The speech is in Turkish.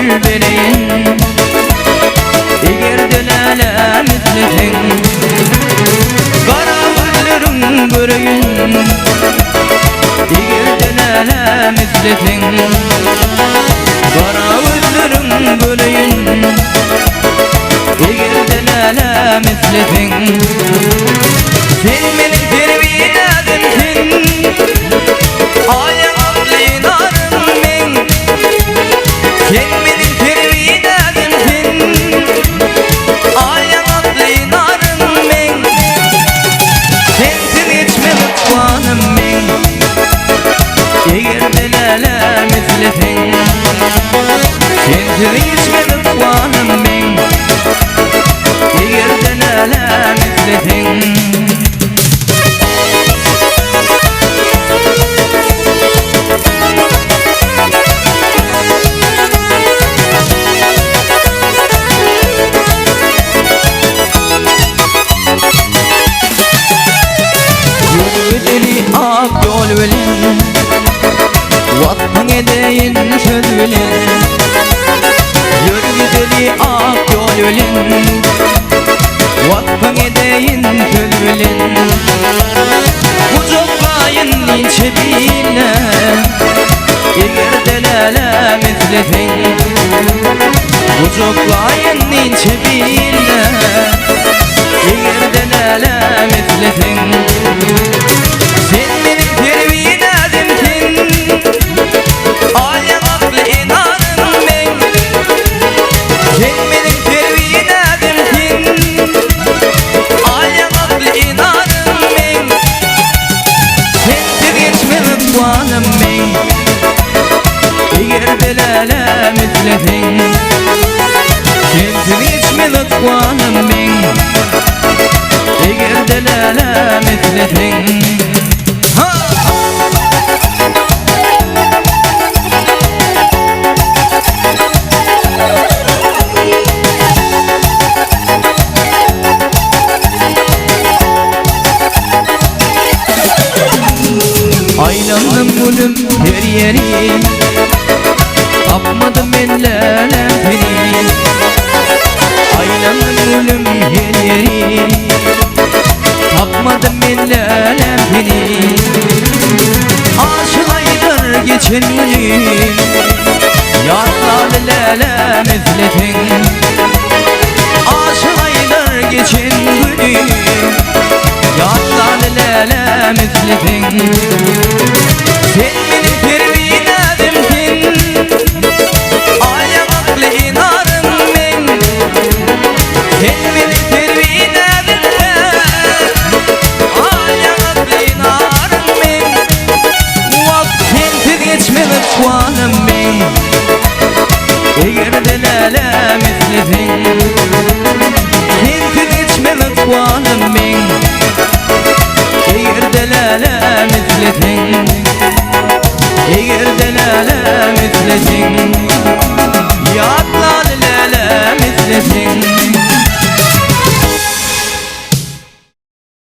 gül vereyim. Eğer delale misletin kara gözlerin göreyim. Eğer delale misletin kara gözlerin göreyim. Eğer delale misletin sen benim terbiyedimsin, alem aklı narım men. Sen benim terbiyedimsin, alem aklı narım men. Sensiz içme mutfağım men. Eğer delale misletin sensiz içme mutfağım men. Eğer delale misletin ak yol bilen vattan edeyin söz bilen. Yürgüdeli ak yol bilen vattan edeyin söz bilen. Kucaklayın ince bile eğer delale misletin. Kucaklayın ince bile eğer delale misletin. Sen benim terbiyedimsin, alem aklı inanın men. Sen benim terbiyedimsin, alem aklı inanın men. Sensiz geçme rıdvanım men. Eğer delale misletin sensiz geçme rıdvanım men. Eğer delale misletin aylandım gülüm her yeri, tapmadım ellere seni. Aylandım gülüm her yeri, tapmadım ellere seni. Aşık aylar geçen günüm, yatladı lele misletin. Aşık aylar geçen günüm, yatladı lele misletin. Sen benim terbiyedimsin, alem aklı inarım men. Sen benim terbiyedimsin, alem aklı inarım men. Vakt sensiz geçme mutfağım men. Eğer delale misletin sensiz geçme mutfağım men. Eğer delale misletin, eğer delale misletin.